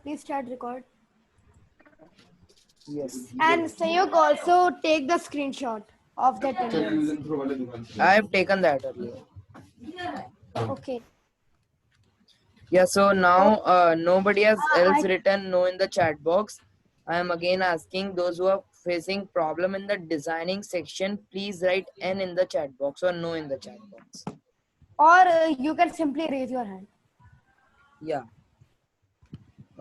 Please start record. Yes. And Sayok also take the screenshot of the attendance. I have taken that earlier. Okay. Yeah, so now nobody has else I written no in the chat box. I am again asking those who are facing problem in the designing section, please write N in the chat box or no in the chat box. or you can simply raise your hand. Yeah.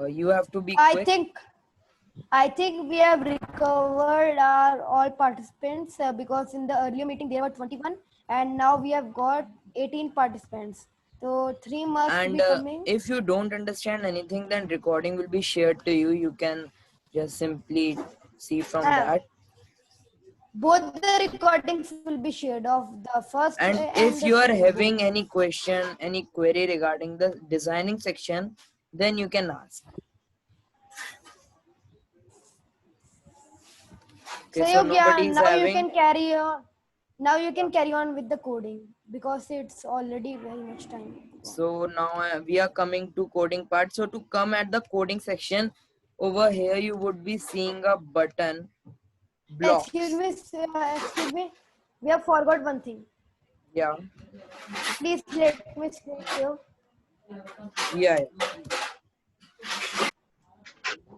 You have to be I quick. think we have recovered our all participants because in the earlier meeting there were 21 and now we have got 18 participants. So 3 must And be coming. if you don't understand anything, then recording will be shared to you. You can just simply see from that. Both the recordings will be shared of the first And and the if you are second both. having any question, any query regarding the designing section, then you can ask. Okay, so So yeah, nobody is now you having. can carry on. Now you can carry on with the coding because it's already very much time. So now we are coming to coding part. So to come at the coding section, over here you would be seeing a button, Excuse blocks. me, excuse me. We have forgot one thing. Yeah, Please let me screen share. yeah,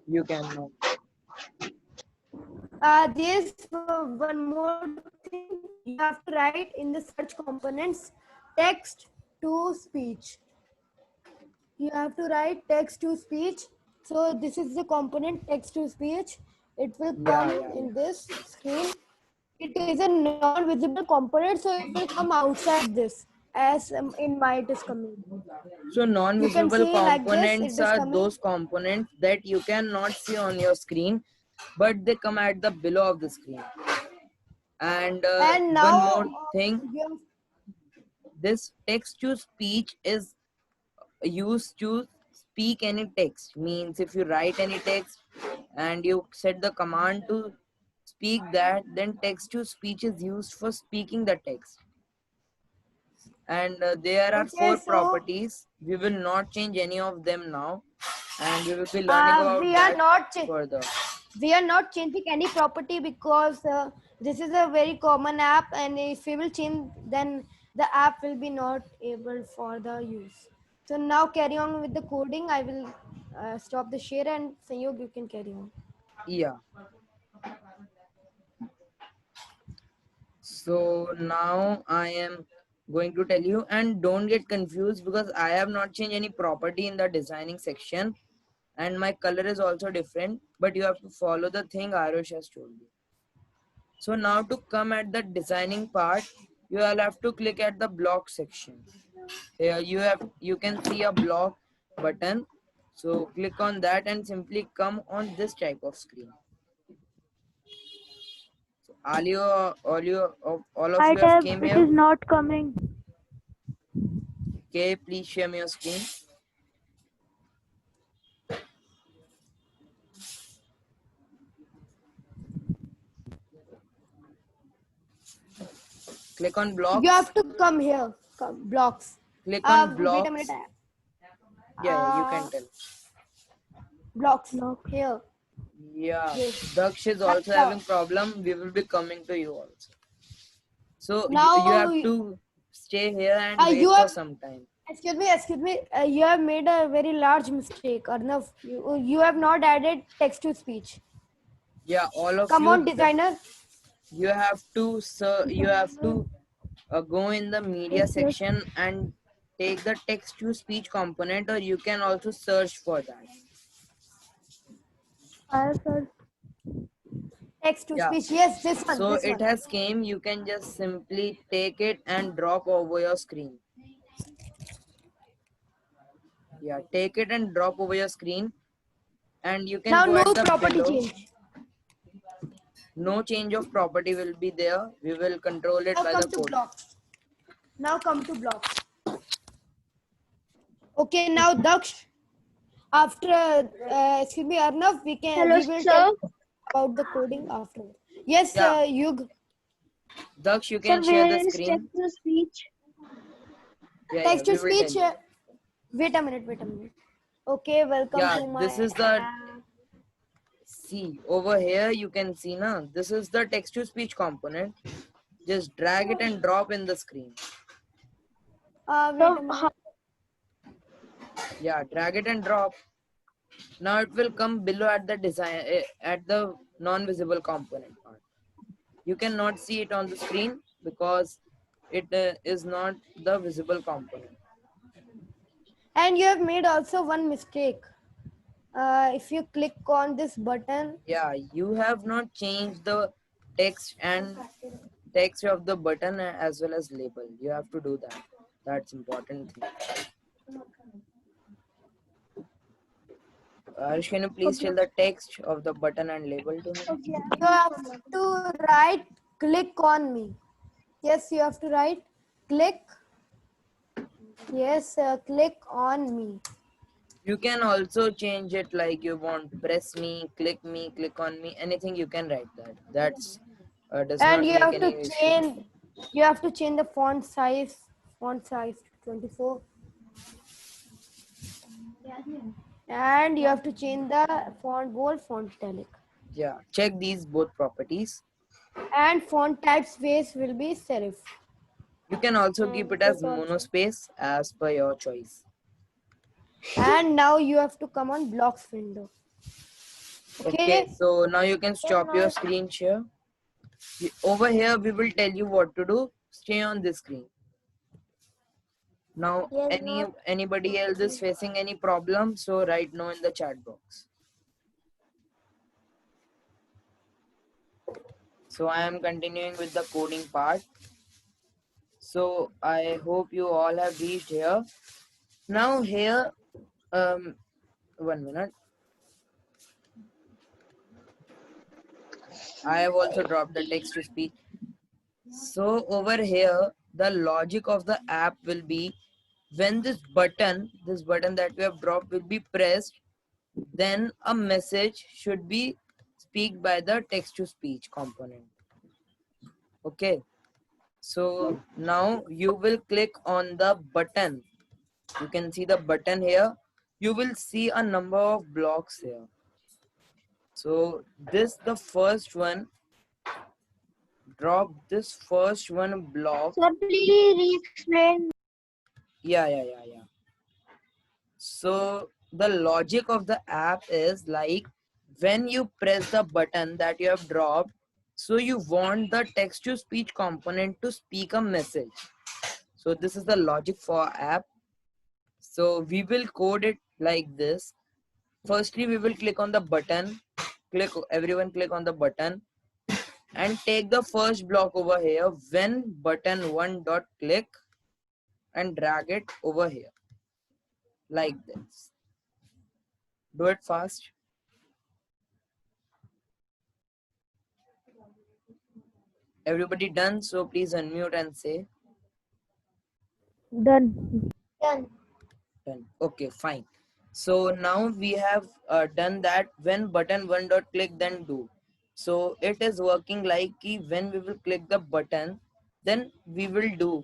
you can know. There's one more thing. You have to write in the search components text to speech. You have to write text to speech. So this is the component text to speech. It will Yeah, come yeah, in yeah. this screen. It is a non-visible component, so it will come outside this as in my it is coming. So You can non-visible see like this, it components is are coming. those components that you cannot see on your screen, but they come at the below of the screen. And And one now more thing, you this text to speech is used to speak any text. Means if you write any text and you set the command to speak that, then text to speech is used for speaking the text. And there are okay, 4 so properties. We will not change any of them now, and we will be learning about we are that not further. we are not changing any property because this is a very common app, and if we will change, then the app will be not able for the use. So now carry on with the coding. I will stop the share and Sanyog, you can carry on. Yeah. So now I am going to tell you, and don't get confused because I have not changed any property in the designing section, and my color is also different, but you have to follow the thing Arush has told you. So now to come at the designing part, you will have to click at the block section. Here you can see a block button. So click on that and simply come on this type of screen. So all of I you have tab, came it here. is not coming. Okay, please share me your screen. Click on You blocks. have to come here, come, blocks. Click on Wait a minute. blocks. Yeah, you can Uh, tell. blocks Block. here. Yeah, Yes. Daksh is Right also now. having problem. We will be coming to you also. So you Now have to stay here and you wait for have some time. excuse me. You have made a very large mistake, Arnav. You have not added text to speech. Yeah, all of Come you. on, designer. You have to Designer. go in the media Yes, yes. section and take the text to speech component, or you can also search for that. I have searched. Text to Yeah. speech. Yes, this one. So This it one. has came. You can just simply take it and drop over your screen. Yeah, take it and drop over your screen, and you can Now go no at the property below. change. No change of property will be there. We will control it Now by the come to coding. blocks. Now come to blocks. Okay. Now Daksh. After excuse me, Arnav, Hello, we will tell sir. about the coding after. Yes, Yeah, Yug. Daksh, you Sir, can share where the is text screen. to speech? Yeah, Text we to will tell speech. you. Wait a minute. Okay, welcome Yeah, to my this is the, see over here you can see now, this is the text to speech component. Just drag it and drop in the screen. wait a minute. Yeah, drag it and drop. Now it will come below at the design, at the non-visible component part. You cannot see it on the screen because it is not the visible component. And you have made also one mistake. If you click on this button, Yeah, you have not changed the text and text of the button as well as label. You have to do that. That's important thing. Arish, can you please tell the text of the button and label to me? you have to write click on me. Yes, you have to write click. Yes, click on me. You can also change it like you want. Press me, click on me. Anything you can write that. That's does And not you make have to any issue. change. You have to change the font size. Font size to 24. And you have to change the font bold, font italic. Yeah, check these both properties. And font type space will be serif. You can also keep it as monospace as per your choice. And now you have to come on blocks window. Okay, Okay. so now you can stop your screen share. Over here, we will tell you what to do. Stay on this screen. Now, anybody else is facing any problem? So right now in the chat box. So I am continuing with the coding part. So I hope you all have reached here. Now here, 1 minute. I have also dropped the text to speech. So over here, the logic of the app will be when this button that we have dropped will be pressed, then a message should be speak by the text to speech component. Okay. So now you will click on the button. You can see the button here. You will see a number of blocks here. So this the first one. Drop this first one block. Sir, please re-explain. Yeah. So the logic of the app is like when you press the button that you have dropped, so you want the text to speech component to speak a message. So this is the logic for app. So we will code it like this. Firstly, we will click on the button. Everyone click on the button and take the first block over here when button one dot click and drag it over here like this. Do it fast. Everybody done? So please unmute and say Done. Done. done. Okay, fine. So now we have done that when button one dot click then do. So it is working like when we will click the button, then we will do,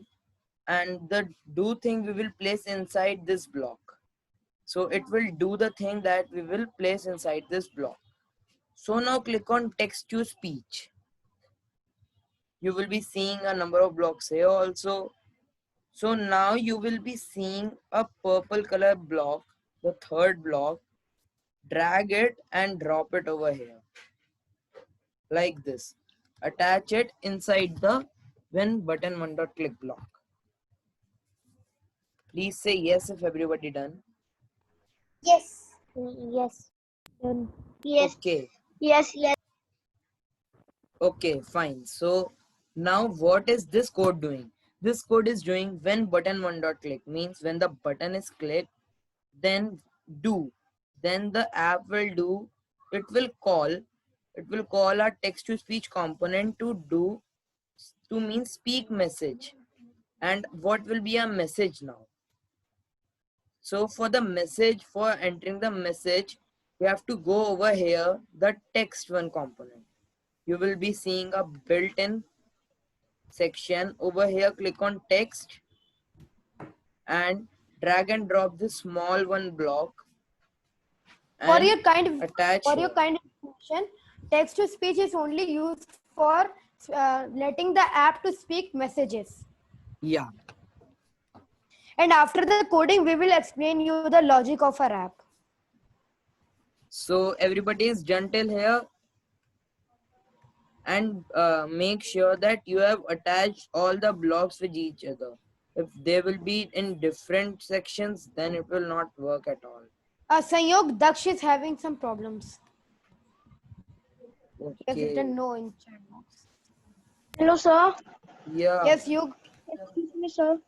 and the do thing we will place inside this block. So it will do the thing that we will place inside this block. So now click on text to speech. You will be seeing a number of blocks here also. So now you will be seeing a purple color block, the third block. Drag it and drop it over here like this. Attach it inside the when button one dot click block. Please say yes if everybody done. Yes. Yes. Done. Okay. Yes. Okay, fine. So now what is this code doing? This code is doing when button one dot click means when the button is clicked, then do. Then the app will do, it will call a text to speech component to do, to mean speak message. And what will be a message now? So for the message, for entering the message, you have to go over here, the text one component. You will be seeing a built-in section over here. Click on text and drag and drop this small one block For and your kind attach for your here. kind information, text to speech is only used for letting the app to speak messages. Yeah. And after the coding, we will explain you the logic of our app. So everybody is gentle here, and make sure that you have attached all the blocks with each other. If they will be in different sections, then it will not work at all. Sanyog, Daksh is having some problems. He has Okay. written no in chat box. Hello, sir. Yeah. Yes, you. Excuse me, sir.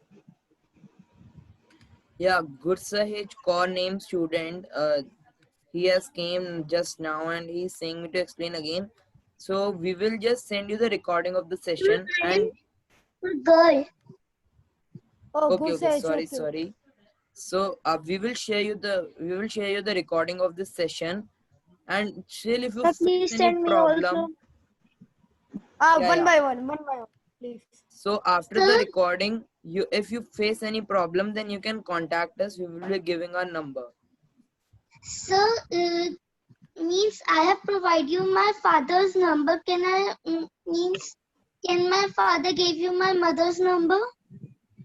Yeah. Gursahej core name student. He has came just now and he's saying me to explain again. So we will just send you the recording of the session and Girl. Oh, okay, good okay, say sorry, okay. sorry. So we will share you the recording of this session, and still if you Sir, face please any send me also. problem, yeah, One yeah. by one, please. So after the Sir, recording, if you face any problem, then you can contact us. We will be giving our number. sir, means I have provided you my father's number. Can my father give you my mother's number?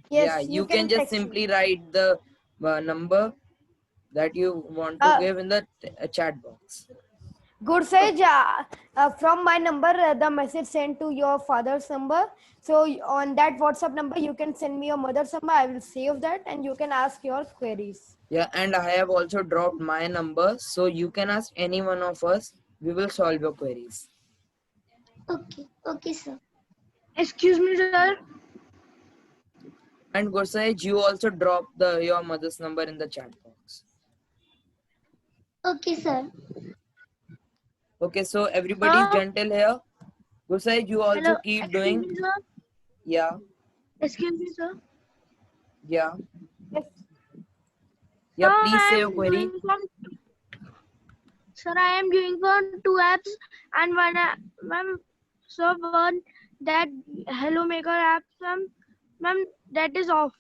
Yeah, Yes, you you can can just text me. simply write the number that you want to give in the chat box. Good Sage, from my number, the message sent to your father's number. So on that WhatsApp number, you can send me your mother's number. I will save that and you can ask your queries. Yeah, and I have also dropped my number, so you can ask any one of us. We will solve your queries. Okay, okay, sir. Excuse me, sir. And Gursahej, you also drop your mother's number in the chat box. Okay, sir. Okay, so everybody is gentle here. Gursahej, you also Hello. keep Excuse doing. me, sir. Yeah, Excuse me, sir. yeah, Yes. yeah. Sir, Please I say am your query. doing from sir. I am doing from two apps and ma'am, sir, one that Hello Maker app, ma'am, that is off.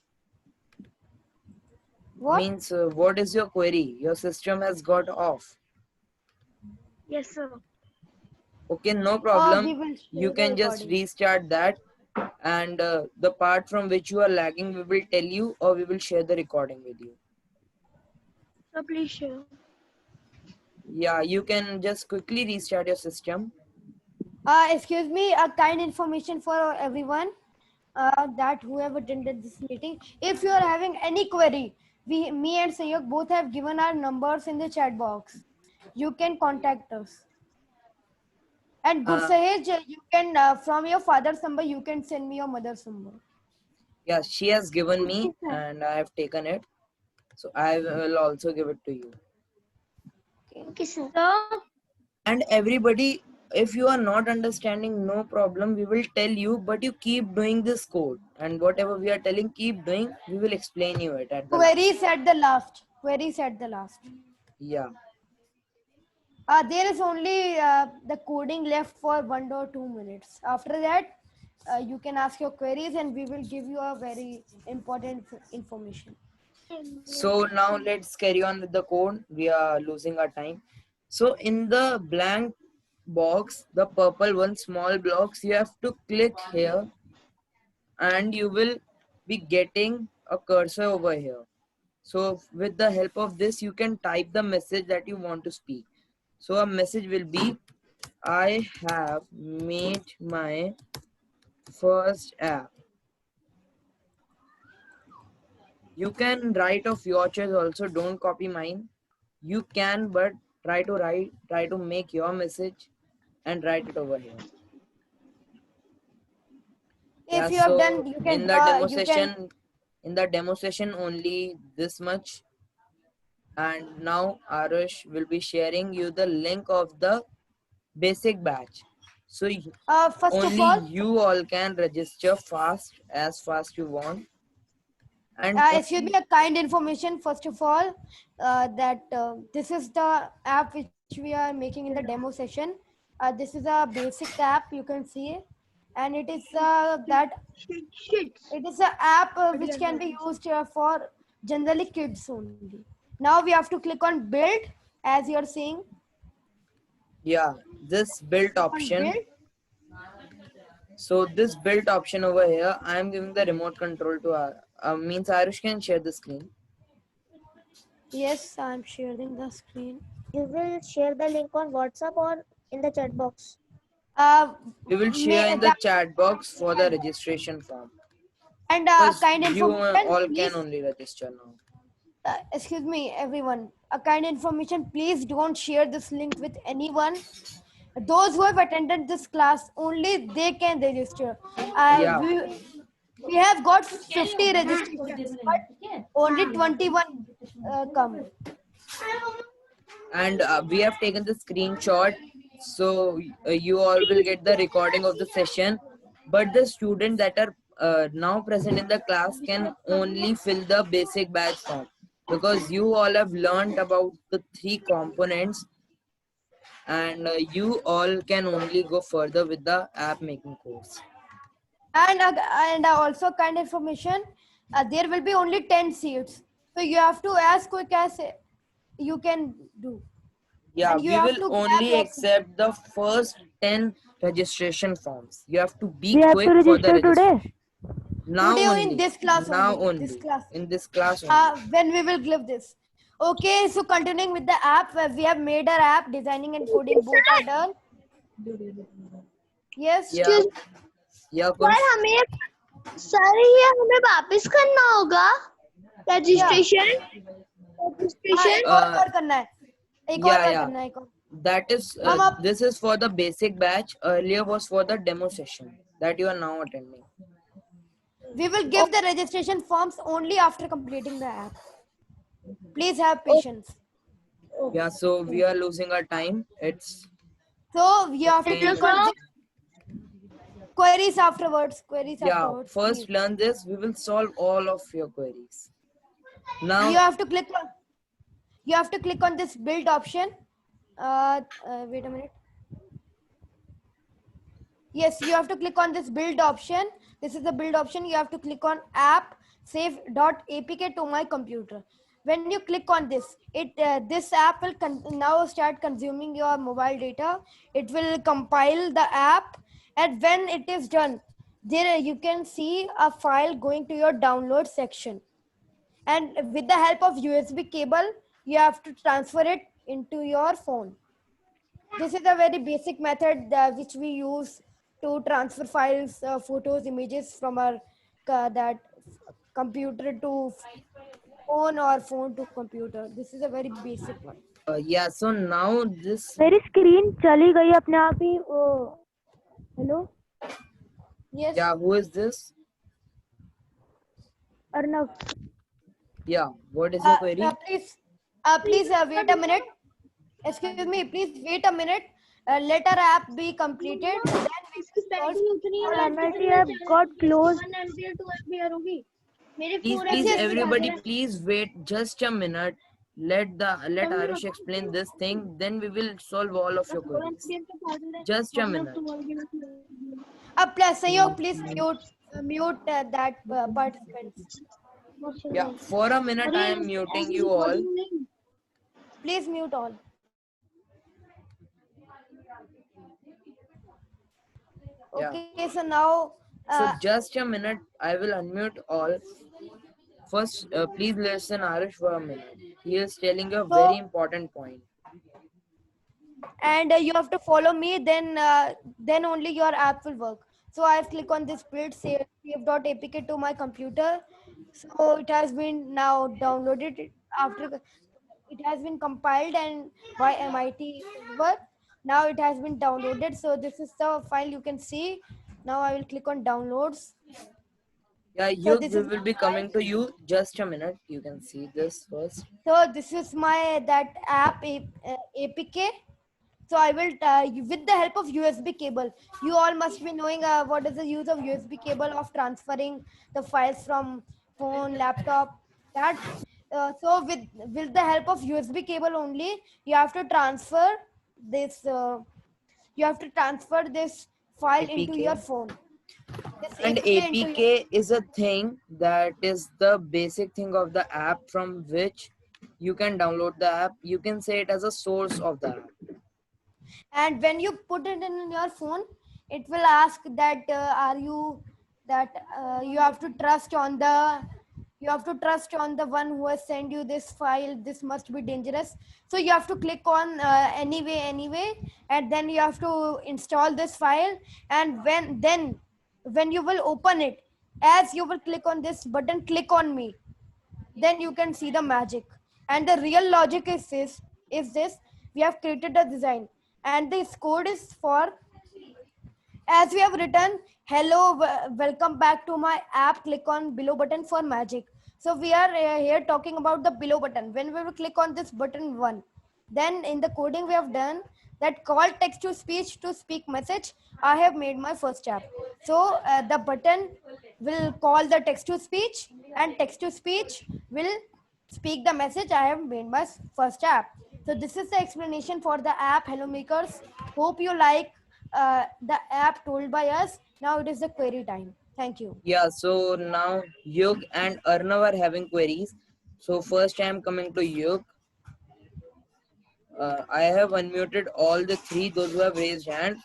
What? Means what is your query? Your system has got off. Yes, sir. Okay, no We problem. will You show the can just recording. restart that, and the part from which you are lagging, we will tell you, or we will share the recording with you. So please share. Yeah, you can just quickly restart your system. Excuse me, a kind information for everyone that who have attended this meeting. If you are having any query, me and Sayok both have given our numbers in the chat box. You can contact us. And Good Uh, Sahej, you can from your father's number, you can send me your mother's number. yeah, she has given Okay, me, sir. and I have taken it. So I will also give it to you. Okay, sir. Sir, And everybody, if you are not understanding, no problem, we will tell you, but you keep doing this code, and whatever we are telling, keep doing. We will explain you it at the last. Queries at the last. Queries at the last. Yeah. There is only the coding left for 1 or 2 minutes. After that, you can ask your queries and we will give you a very important information. So now let's carry on with the code. We are losing our time. So in the blank box, the purple one, small blocks, you have to click here, and you will be getting a cursor over here. So with the help of this, you can type the message that you want to speak. So a message will be, I have made my first app. You can write of your choice also, don't copy mine. You can, but try to make your message and write it over here. Yeah, If you have done, so you can in the draw. demo You can. session, only this much. And now Arush will be sharing you the link of the basic batch. So First of only all, you all can register as fast you want. And excuse me, a kind information. First of all, that this is the app which we are making in the demo session. This is a basic app. You can see, and it is that shit. it is an app which can be used for generally kids only. Now we have to click on build, as you're seeing. Yeah, this build Click on option. build. So this build option over here, I am giving the remote control to means Arush can share the screen. Yes, I'm sharing the screen. You will share the link on WhatsApp or in the chat box? We will share in the chat box for the registration form. And Because kind you information, all please. can only register now. Excuse me, everyone. A kind information, please don't share this link with anyone. Those who have attended this class, only they can register. Yeah. We have got 50 registrations, but only 21 come. And we have taken the screenshot, so you all will get the recording of the session, but the students that are now present in the class can only fill the basic batch form, because you all have learned about the 3 components, and you all can only go further with the app making course. And also kind information, there will be only 10 seats, so you have to as quick as you can do. Yeah, And you we have will to grab only your accept the first 10 registration forms. You have to be We have quick to for the register registration. today. Now today only. in this class Now only. only. This class. In this class only. When we will give this. Okay, so continuing with the app, we have made our app, designing and coding both are done. Yes. Yeah. Yeah, sir Kush. हमें sir ये हमें वापस करना होगा registration हाँ, registration एक और करना है. एक और Yeah, yeah. करना है, एक और. That is, this is for the basic batch. Earlier was for the demo session that you are now attending. We will give the registration forms only after completing the app. Please have patience. Yeah, so we are losing our time. It's So you have to Okay. click on queries afterwards. Queries yeah. afterwards. First learn this. We will solve all of your queries. Now You have to click on. You have to click on this build option. Wait a minute. Yes, you have to click on this build option. This is the build option. You have to click on app save.apk to my computer. When you click on this, this app will now start consuming your mobile data. It will compile the app, and when it is done, there you can see a file going to your download section. And with the help of USB cable, you have to transfer it into your phone. This is a very basic method which we use to transfer files, photos, images from our that computer to phone or phone to computer. This is a very basic one. yeah. So now this. मेरी screen चली गई अपने आप ही. Hello Yes. Yeah. Who is this? Arnav. Yeah. What is your query? Please wait a minute. Excuse me. Please wait a minute. Let our app be completed. Then we will solve. MIT app got closed. Please, everybody, please wait just a minute. Let Arush explain this thing. Then we will solve all of your queries. Just a minute. Plus, Sayok, please mute that participants. Yeah. For a minute, I am muting you all. Please mute all. Yeah. Okay, so now. So just a minute, I will unmute all. First, please listen Arush for a minute. He is telling a very important point. And you have to follow me, then only your app will work. So I have clicked on this build save.apk to my computer. So it has been now downloaded after it has been compiled and by MIT server. Now it has been downloaded. So this is the file you can see. Now I will click on downloads. Yeah, this we is will be coming to you. Just a minute. You can see this first. So this is my that app APK. So I will with the help of USB cable. You all must be knowing what is the use of USB cable of transferring the files from phone, laptop. That so with the help of USB cable only, you have to transfer this. You have to transfer this file into APK. your phone. Just And explain to you. APK is a thing that is the basic thing of the app from which you can download the app. You can say it as a source of the app. And when you put it in your phone, it will ask that are you that you have to trust on the one who has sent you this file. This must be dangerous, so you have to click on anyway, and then you have to install this file. And when you will open it, as you will click on this button, click on me, then you can see the magic. And the real logic is this: we have created a design, and this code is for, as we have written, hello, welcome back to my app, click on below button for magic. So we are here talking about the below button. When we will click on this button one, then in the coding we have done that call text to speech to speak message. I have made my first app. So the button will call the text to speech, and text to speech will speak the message. I have made my first app. So this is the explanation for the app. Hello makers, hope you like the app told by us. Now it is the query time. Thank you. Yeah, so now Yug and Arnav are having queries. So first I am coming to Yug. I have unmuted all the three, those who have raised hand.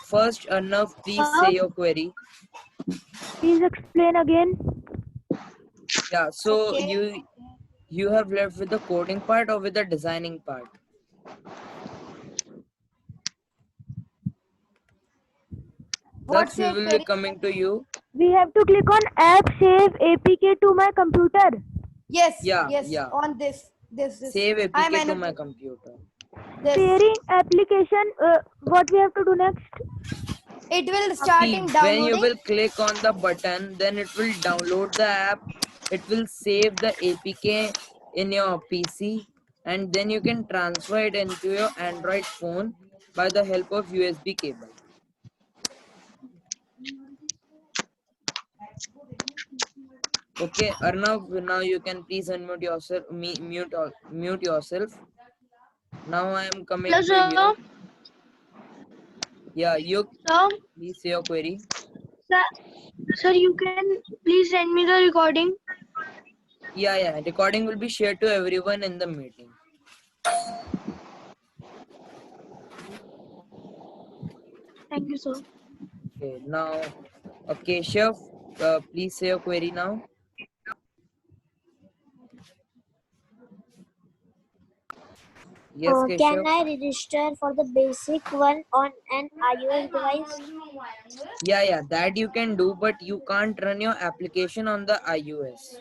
First, Arnav, please say your query. Please explain again. Yeah, so Okay. you have left with the coding part or with the designing part? Thus, What's we your will be query? coming to you. We have to click on app save APK to my computer. Yes, Yeah, yes. yeah. On this. Save I'm APK to my annotating computer. this. Sharing application. What we have to do next? It will start See, in when you downloading. will click on the button, then it will download the app. It will save the APK in your PC, and then you can transfer it into your Android phone by the help of USB cable. Okay, Arnav, now you can please unmute yourself, mute yourself. Now I am Hello, coming to sir. you. Yeah, you Sir, please say your query. sir, sir, you can please send me the recording. Yeah, yeah. Recording will be shared to everyone in the meeting. Thank you, sir. Okay, now, okay, Chef, please say your query now. Yes, Can Keshav. I register for the basic one on an iOS device? Yeah, yeah, that you can do, but you can't run your application on the iOS.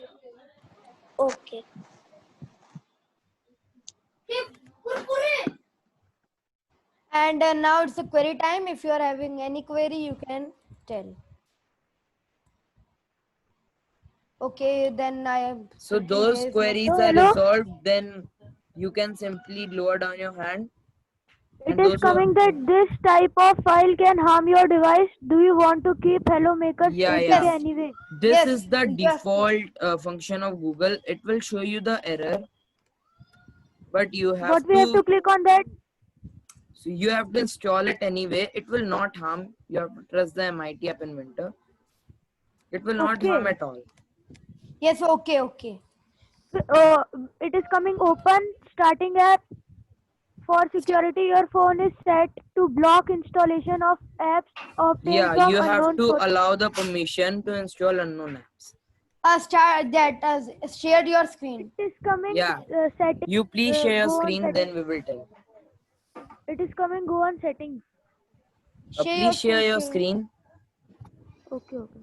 Okay. And now it's the query time. If you are having any query, you can tell. Okay, then I am. So Okay, those there is no. queries So are hello. resolved, then you can simply lower down your hand. It And is those who coming that this type of file can harm your device. Do you want to keep Hello Maker's yeah, APK yeah. Yes, anyway? This yes. is the You have to. default function of Google. It will show you the error, but you have What we have to to click on that? so you have to install it anyway. It will not harm. You have to trust the MIT App Inventor. It will not harm Okay. at all. Yes, okay. Uh, it is coming open starting app. For security, your phone is set to block installation of apps obtained Yeah, from you have unknown to sources. allow the permission to install unknown apps. Start that. Share your screen. It is coming Yeah, settings. you please share your Go on screen, settings. then we will tell. It is coming. Go on settings. Share your Please share screen. your Share. screen. Okay, okay.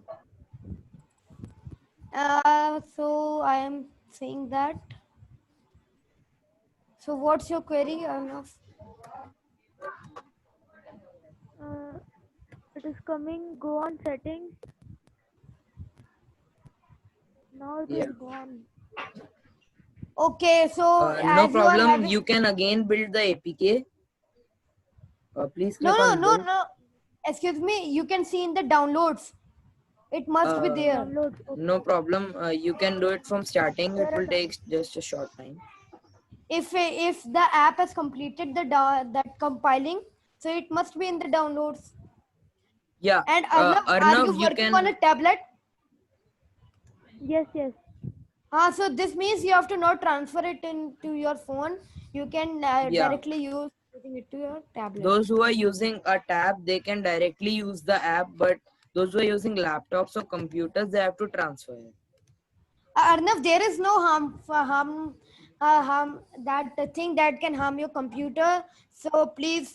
So I am saying that. So what's your query, Arnav? It is coming. Go on settings. Now it Yeah, is gone. Okay, so no as you are problem. having You can again build the APK. Please no click no on no build. no. Excuse me. You can see in the downloads. It must be Uh, there. Downloads. Okay. no problem. You can do it from starting. It There are will down- take just a short time. If the app has completed that compiling, so it must be in the downloads. Yeah. And Arnav, are Arnav, you you working on can. a tablet? Yes, yes. So this means you have to not transfer it into your phone. You can Yeah. directly use putting it to your tablet. Those who are using a tab, they can directly use the app, but those who are using laptops or computers, they have to transfer it. Arnav, there is no harm that the thing that can harm your computer. So please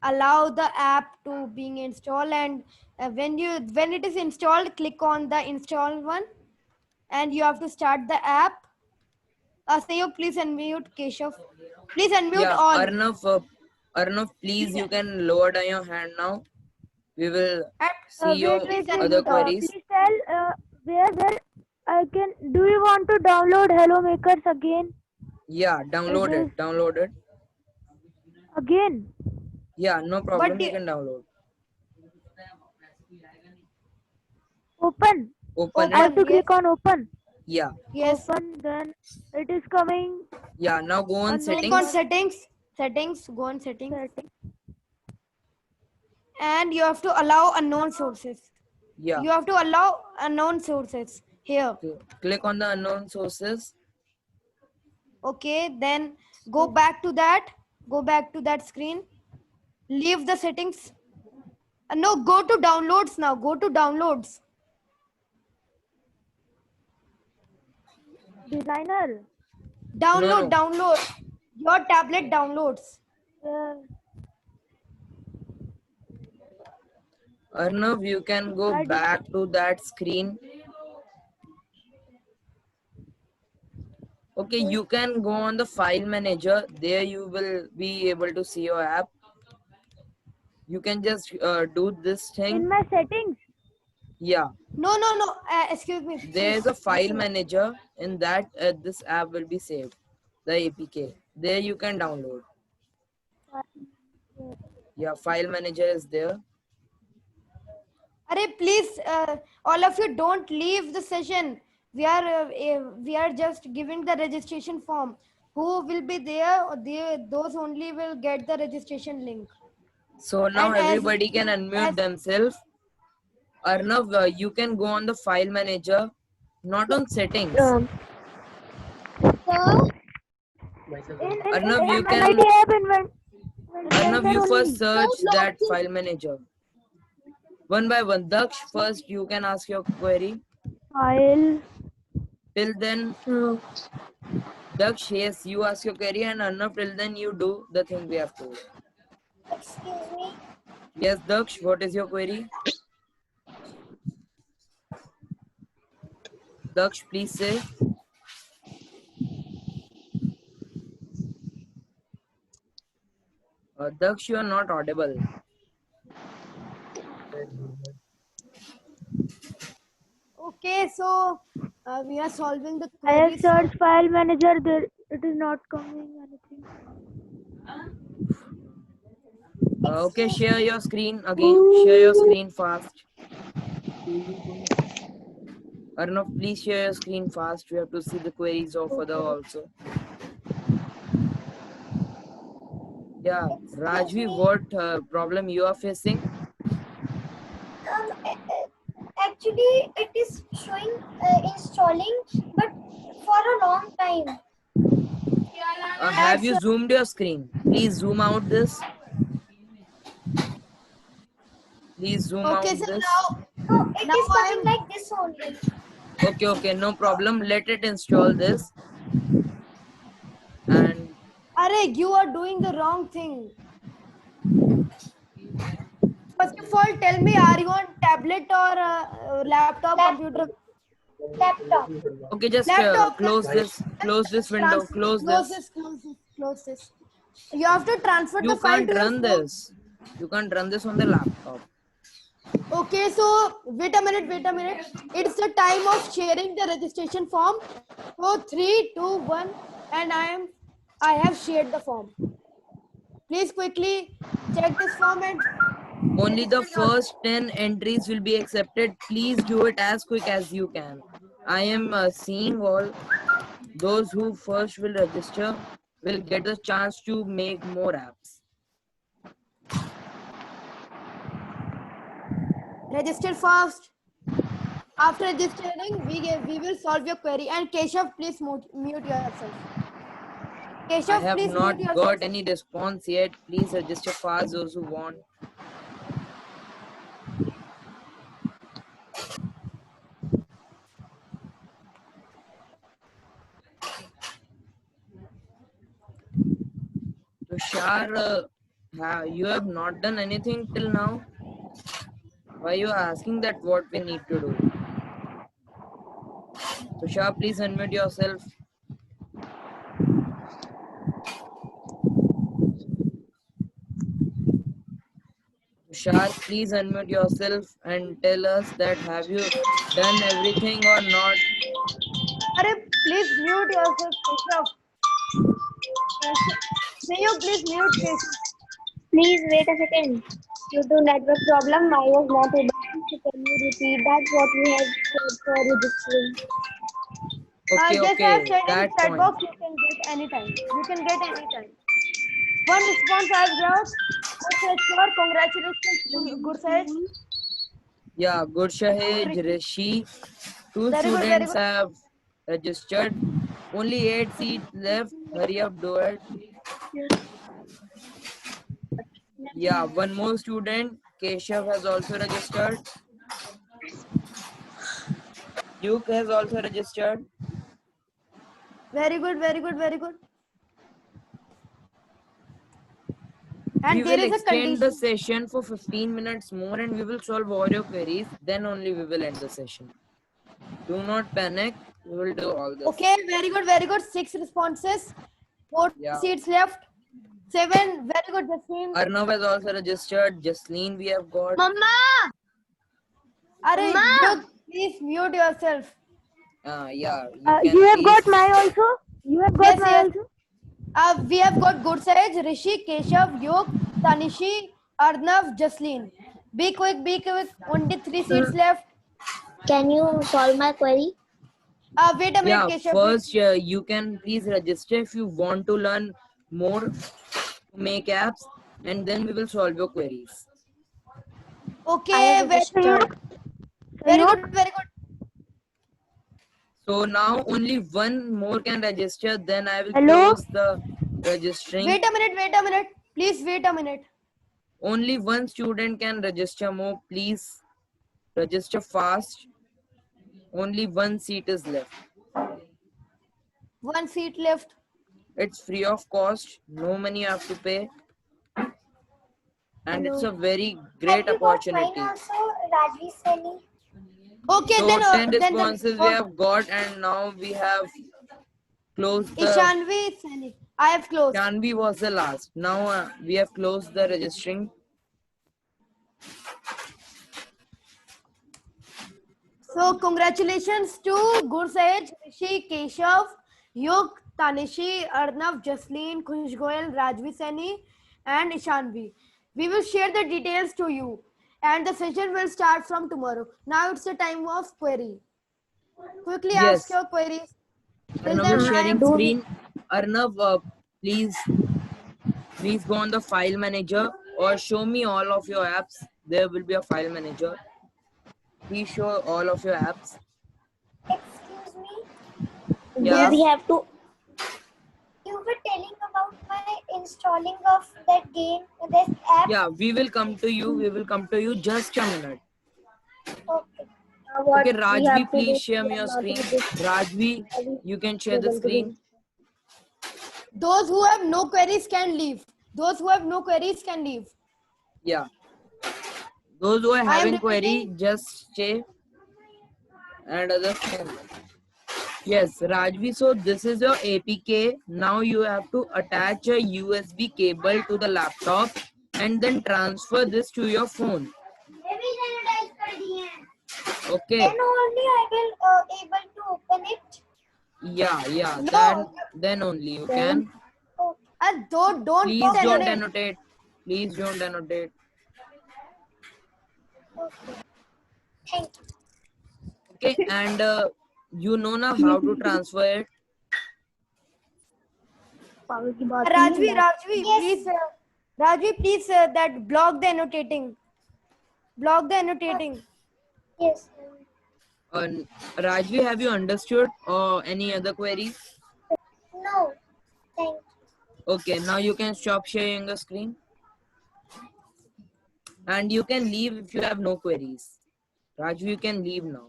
allow the app to being installed, and when it is installed, click on the install one, and you have to start the app. Sayo, please unmute Keshav. Please unmute Yeah, all. Arnav, please, you can lower down your hand now. We will And see Wait, your please wait, wait. other unmute all. queries. Please tell where I can. Do you want to download Hello Makers again? Yeah, download It is it. Download it. again. Yeah, no But problem. You can download. Open. Open I it. have to open, yes, click on open. Yeah. yes. Open. Then it is coming. Yeah, now go on Unknown Click on settings. settings. Settings. Go on settings, setting. and you have to allow unknown sources. Yeah. You have to allow unknown sources here. Click on the unknown sources. Okay, then go back to that. Go back to that screen. Leave the settings. No, go to downloads now. Go to downloads. Designer. No. Download. Your tablet downloads. Uh, Arnav, you can go I did. back to that screen. Okay, you can go on the file manager. There you will be able to see your app. You can just do this In thing. my settings. Yeah, No. Excuse me. there's Please. a file manager. In that, this app will be saved. The APK. There you can download. Yeah, file manager is there. Arey, please, all of you don't leave the session. We are just giving the registration form. Who will be there? Those only will get the registration link. So now And as everybody can unmute as themselves. Arnav, you can go on the file manager, not on settings. Sir, Arnav, you MIT can. app Arnav, inventor you first only. search that file manager. One by one. Daksh, first you can ask your query. File. Till then, Daksh, yes, you ask your query, and Arnav, till then you do the thing we have to. excuse me. Yes, Daksh, what is your query? Daksh, please say. Daksh, you are not audible. okay, so we are solving the I have queries. searched file manager. There, it is not coming anything. Okay, share your screen again. Share your screen fast. Arnav, please share your screen fast. We have to see the queries of other also. Yeah, Rajvi, what problem you are facing? Actually, it is showing installing, but for a long time. Have you zoomed your screen? Please zoom out this. Please zoom Okay, out so this. No, it Now is I coming am- like this only. Okay, no problem. Let it install this. And Arey, you are doing the wrong thing. First of all, tell me, are you on tablet or laptop, computer? Laptop. okay, just Laptop. close this window, close this. Close this. You have to transfer the You file can't to your run phone. this. You can't run this on the laptop. Okay, so wait a minute. It's the time of sharing the registration form. So 3, 2, 1, and I have shared the form. Please quickly check this form and Only the register yourself. first 10 entries will be accepted. Please do it as quick as you can. I am seeing all those who first will register will get the chance to make more apps. Register fast. After registering, we will solve your query. And Keshav, please mute yourself. I Keshav, have please not mute yourself. got any response yet. Please register fast those who want. Tushar, you have not done anything till now. Why you asking that what we need to do? Tushar, please unmute yourself. Tushar, please unmute yourself and tell us that have you done everything or not? Arey, please mute yourself, Keshav. May you please mute Keshav? Please wait a second. Due to network problem, I was not able to. Can you repeat that what we have said for registering? Okay, Just I have okay, said in that chat point. box, you can get anytime. You can get anytime. One response I have got. Okay, sure. Congratulations, good side. Yeah, good Shahej, Rishi. Two Very good, very students good. have registered. Only 8 seats left. Hurry up, do it. Yeah, one more student. Keshav has also registered. Duke has also registered. Very good, very good, very good. We And there will is a extend condition. the session for 15 minutes more and we will solve all your queries. Then only we will end the session. Do not panic. We will do all this. Okay, very good, very good. 6 responses. 4 Yeah. seats left. 7. Very good, Jasmine. Arnav has also registered. Jasleen, we have got. Mama. Arey, Mama. please mute yourself. Yeah. You have got please- my also? You have got Yes, my yes. also? We have got Good Sage, Rishi, Keshav, Yog, Tanishi, Arnav, Jasleen. Be quick, be quick. Only 3 seats left. Can you solve my query? Wait a minute, Yeah, Keshav. first you can please register if you want to learn more to make apps and then we will solve your queries. Okay, very good. Very good, very good. So now only one more can register, then I will Hello? close the registering. Wait a minute. Please wait a minute. Only one student can register more. Please register fast. Only one seat is left. 1 seat left. It's free of cost. No money you have to pay. And it's a very great opportunity. Also, Rajvi Seni. Okay, So then 10 responses we have got and now we have closed the... Ishanvi Sani. I have closed. Shanvi was the last. Now we have closed the registering. So congratulations to Gursaj, Rishi, Keshav, Yug, Tanishi, Arnav, Jasleen, Khush Goyal, Rajvi Sani, and Ishanvi. We will share the details to you, and the session will start from tomorrow. Now it's the time of query. Quickly ask your queries. Till Arnav then, is I sharing am screen. Arnav, please go on the file manager or show me all of your apps. There will be a file manager. Please show all of your apps. Excuse me. Yeah. Do we have to? You were telling about my installing of that game, this app. Yeah, we will come to you. We will come to you. Just a minute. Okay. Okay, Rajvi, please share me your screen. Rajvi, you can share the screen. those who have no queries can leave. Those who have no queries can leave. Yeah. Those who are I am having query, repeating. just stay. And others can. Yes, Rajvi, so this is your APK. Now you have to attach a USB cable to the laptop and then transfer this to your phone. Okay. Then only I will able to open it. Yeah. No. Then only you can. Don't Please don't annotate. annotate. Please don't annotate. Okay. Thank you. Okay, and you know now how to transfer it. Rajvi, Yes. please, Rajvi, please that block the annotating. Block the annotating. Yes. Rajvi, have you understood any other queries? No. Thank you. Okay, now you can stop sharing the screen. And you can leave if you have no queries. Rajvi, you can leave now.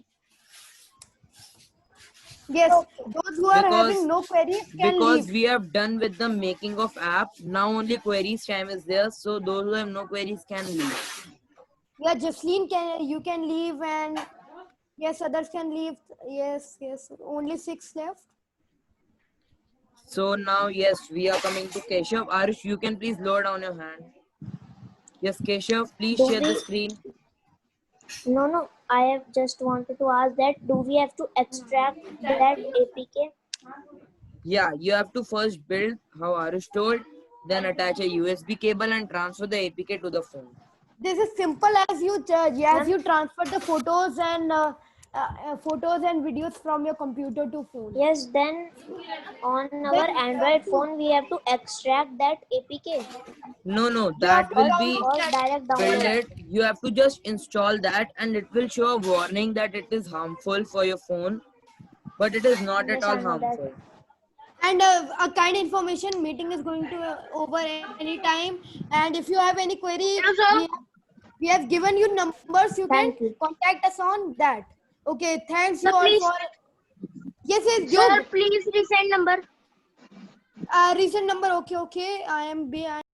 Yes, Okay. those who are Because having no queries can because leave. we have done with the making of app, now only queries time is there, so those who have no queries can leave. Yeah, Jasleen you can leave, and yes, others can leave. Yes, only 6 left. So now, yes, we are coming to Keshav. Arish, you can please lower down your hand. Yes, Keshav, please Do share the we? screen. No. I have just wanted to ask that do we have to extract that APK? Yeah, you have to first build how Arish told, then attach a USB cable and transfer the APK to the phone. This is simple as Ma'am? you transfer the photos and videos from your computer to phone. Yes. Then on our Then Android phone we have to extract that APK No, you have that to will be download or that. direct build download. it. You have to just install that and it will show a warning that it is harmful for your phone, but it is not at Yes, all I know that. harmful. And a kind information meeting is going to over any time. And if you have any query, Hello, sir. we have given you numbers. You can Thank you. contact us on that. Okay, thanks Sir, you all please. for. Yes, Sir, Yug. please resend number. Recent number. Okay. I am